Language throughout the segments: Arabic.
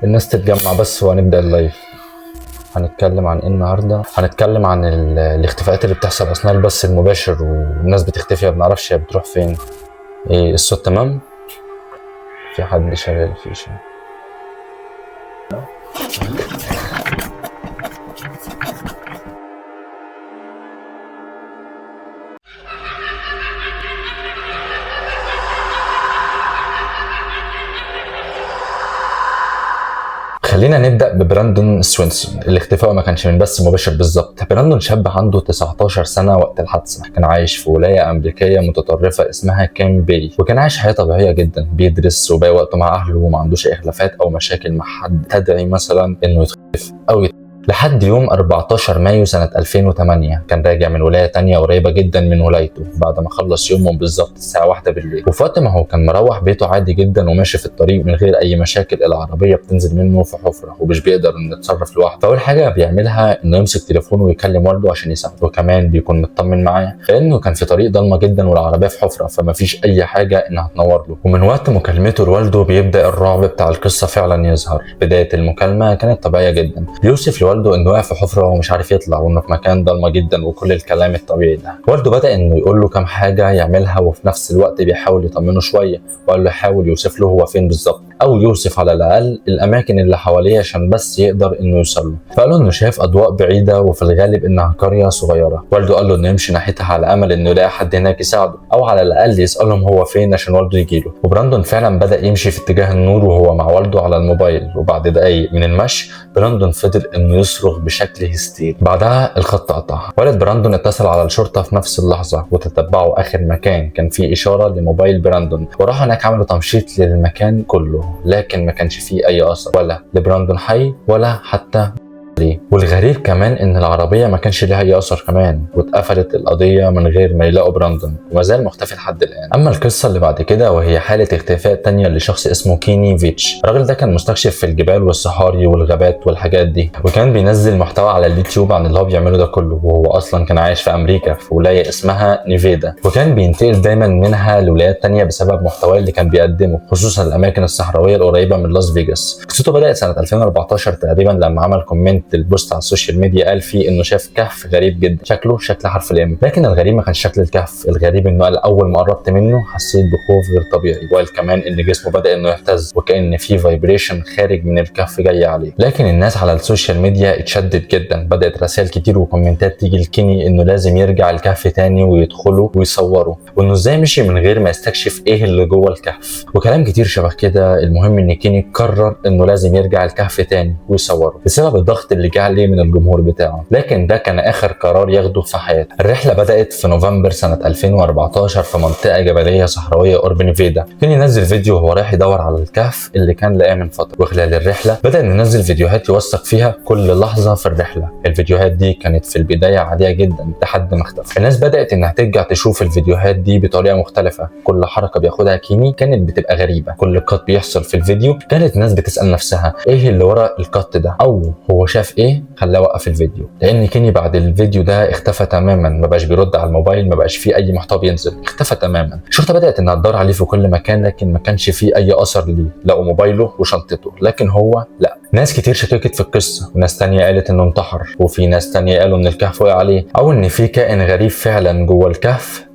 الناس تتجمع بس وهنبدأ اللايف. هنتكلم عن ايه النهارده؟ هنتكلم عن الاختفاءات اللي بتحصل اثناء البث المباشر، والناس بتختفي ما بنعرفش هي بتروح فين. ايه الصوت تمام؟ في حد شغال فيه؟ خلينا نبدأ ببراندون سوينسون اللي اختفائه ما كانش من بث مباشر بالظبط. براندون شاب عنده 19 سنة وقت الحادثة، كان عايش في ولاية أمريكية متطرفة اسمها كام باي، وكان عايش حياة طبيعية جدا، بيدرس وباقي وقته مع أهله وما عندوش أي خلافات أو مشاكل مع حد تدعي مثلا إنه يتخطف أو لحد يوم 14 مايو سنة 2008 كان راجع من ولاية تانية قريبة جدا من ولايته بعد ما خلص يومه بالظبط الساعة 1 بالليل. وفي وقت ما هو كان مروح بيته عادي جدا وماشي في الطريق من غير أي مشاكل، العربية بتنزل منه في حفرة ومش بيقدر إنه يتصرف لوحده. فأول حاجة بيعملها إنه يمسك تليفونه ويكلم والده عشان يساعده، وكمان بيكون مطمن معاه لأنه كان في طريق ضلمة جدا والعربية في حفرة فمفيش أي حاجة إنها تنور له. ومن وقت مكالمته لوالده بيبدأ الرعب بتاع القصة فعلا يظهر. بداية المكالمة كانت طبيعية جدا، بيوصف لوالده إنه واقع في حفرة ومش عارف يطلع وانه في مكان ضلمه جدا وكل الكلام الطبيعي ده. والده بدا انه يقول له كام حاجه يعملها وفي نفس الوقت بيحاول يطمنه شويه، وقال له يحاول يوصف له هو فين بالظبط او يوصف على الاقل الاماكن اللي حواليه عشان بس يقدر انه يوصل له. فقال له انه شايف اضواء بعيده وفي الغالب انها قريه صغيره. والده قال له انه يمشي ناحيتها على امل انه يلاقي حد هناك يساعده او على الاقل يسالهم هو فين عشان والده يجي له. وبراندون فعلا بدا يمشي في اتجاه النور وهو مع والده على الموبايل، وبعد دقايق من المشي براندون فضل انه يصرخ بشكل هستيري. بعدها الخط قطع. والد براندون اتصل على الشرطه في نفس اللحظه وتتبعوا اخر مكان كان فيه اشاره لموبايل براندون، وراحوا هناك عملوا تمشيط للمكان كله، لكن ما كانش فيه اي اثر ولا لبراندون حي ولا حتى ليه. والغريب كمان ان العربيه ما كانش ليها اي اثر كمان، واتقفلت القضيه من غير ما يلاقوا براندون وما زال مختفي لحد الان. اما القصه اللي بعد كده وهي حاله اختفاء تانية لشخص اسمه كيني فيتش. الراجل ده كان مستكشف في الجبال والصحاري والغابات والحاجات دي، وكان بينزل محتوى على اليوتيوب عن اللي هو بيعمله ده كله، وهو اصلا كان عايش في امريكا في ولايه اسمها نيفادا، وكان بينتقل دايما منها لولايات تانية بسبب محتواه اللي كان بيقدمه، خصوصا الاماكن الصحراويه القريبه من لاس فيجاس. قصته بدات سنه 2014 تقريبا لما عمل كومنت البوست على السوشيال ميديا قال فيه انه شاف كهف غريب جدا شكله شكل حرف الام، لكن الغريب ما كانش شكل الكهف. الغريب انه قال اول ما قربت منه حسيت بخوف غير طبيعي، وقال كمان ان جسمه بدا انه يهتز وكان في فايبريشن خارج من الكهف جاي عليه. لكن الناس على السوشيال ميديا اتشدت جدا، بدات رسائل كتير وكومنتات تيجي لكيني انه لازم يرجع الكهف تاني ويدخله ويصوره، وانه ازاي مشي من غير ما يستكشف ايه اللي جوه الكهف وكلام كتير شبه كده. المهم ان كيني قرر انه لازم يرجع الكهف تاني ويصوره بسبب الضغط اللي جه عليه من الجمهور بتاعه، لكن ده كان اخر قرار ياخده في حياته. الرحله بدات في نوفمبر سنه 2014 في منطقه جبليه صحراويه قرب نيفادا. كيني نزل فيديو وهو رايح يدور على الكهف اللي كان لقاه من فتره، وخلال الرحله بدا ينزل فيديوهات يوثق فيها كل لحظه في الرحله. الفيديوهات دي كانت في البدايه عاديه جدا لحد ما اختفى. الناس بدات انها ترجع تشوف الفيديوهات دي بطريقه مختلفه، كل حركه بياخدها كيني كانت بتبقى غريبه، كل قط بيحصل في الفيديو كانت الناس بتسال نفسها ايه اللي ورا القط ده او هو شاف ايه خلاه وقف الفيديو. لان كيني بعد الفيديو ده اختفى تماما، ما بقاش بيرد على الموبايل، ما بقاش فيه اي محتوى بينزل، اختفى تماما. الشرطه بدات انها تدور عليه في كل مكان لكن ما كانش فيه اي اثر ليه، لقوا موبايله وشنطته لكن هو لا. ناس كتير شككت في القصه، وناس تانية قالت انه انتحر، وفي ناس تانية قالوا ان الكهف وقع عليه او ان في كائن غريب فعلا جوه الكهف.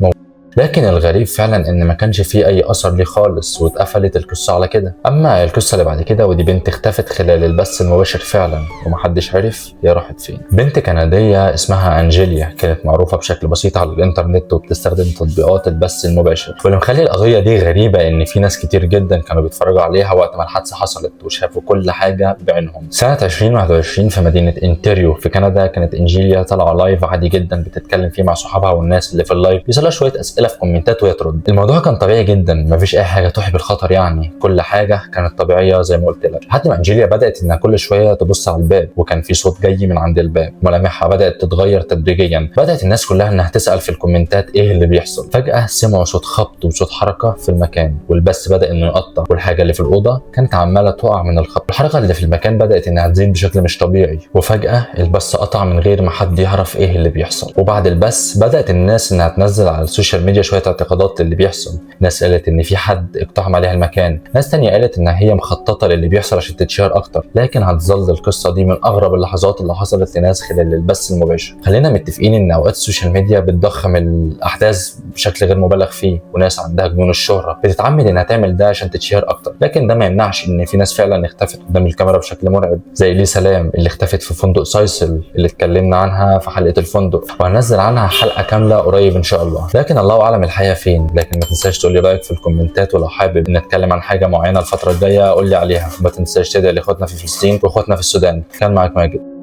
لكن الغريب فعلا ان ما كانش فيه اي اثر ليه خالص، واتقفلت القصه على كده. اما القصه اللي بعد كده ودي بنت اختفت خلال البث المباشر فعلا ومحدش عرف هي راحت فين. بنت كنديه اسمها انجيليا كانت معروفه بشكل بسيط على الانترنت وبتستخدم تطبيقات البث المباشر، واللي مخلي القضيه دي غريبه ان في ناس كتير جدا كانوا بيتفرجوا عليها وقت ما الحادثه حصلت وشافوا كل حاجه بعينهم. سنه 2021 في مدينه انتريو في كندا كانت انجيليا طالعه لايف عادي جدا بتتكلم فيه مع صحابها، والناس اللي في اللايف بيسالها شويه اسئله في كومنتات وهي ترد. الموضوع كان طبيعي جدا، مفيش اي حاجه توحي بالخطر، يعني كل حاجه كانت طبيعيه زي ما قلت لك، لحد ما انجيليا بدات انها كل شويه تبص على الباب وكان في صوت جاي من عند الباب. ملامحها بدات تتغير تدريجيا، بدات الناس كلها انها تسال في الكومنتات ايه اللي بيحصل. فجاه سمعوا صوت خبط وصوت حركه في المكان، والبث بدا انه يقطع، والحاجه اللي في الاوضه كانت عماله تقع من الخبط. الحركه اللي في المكان بدات انها تزيد بشكل مش طبيعي، وفجاه البث قطع من غير ما حد يعرف ايه اللي بيحصل. وبعد البث بدات الناس انها تنزل على السوشيال ميديا شويه اعتقادات للي بيحصل. ناس قالت ان في حد اقتحم عليها المكان، ناس تانية قالت ان هي مخططه للي بيحصل عشان تتشهر اكتر. لكن هتظل القصه دي من اغرب اللحظات اللي حصلت لناس خلال البث المباشر. خلينا متفقين ان اوقات السوشيال ميديا بتضخم الاحداث بشكل غير مبالغ فيه، وناس عندها جنون الشهره بتتعمد انها تعمل ده عشان تتشهر اكتر. لكن ده ما يمنعش ان في ناس فعلا اختفت قدام الكاميرا بشكل مرعب، زي لي سلام اللي اختفت في فندق سايسل اللي اتكلمنا عنها في حلقه الفندق، وهنزل عنها حلقه كامله قريب ان شاء الله. لكن الله اعلم الحقيقه فين. لكن ما تنساش تقول لي رايك في الكومنتات، ولو حابب ان اتكلم عن حاجه معينه الفتره الجايه قول لي عليها. وما تنساش تدعي لاخواتنا في فلسطين واخواتنا في السودان. كان معاك ماجد.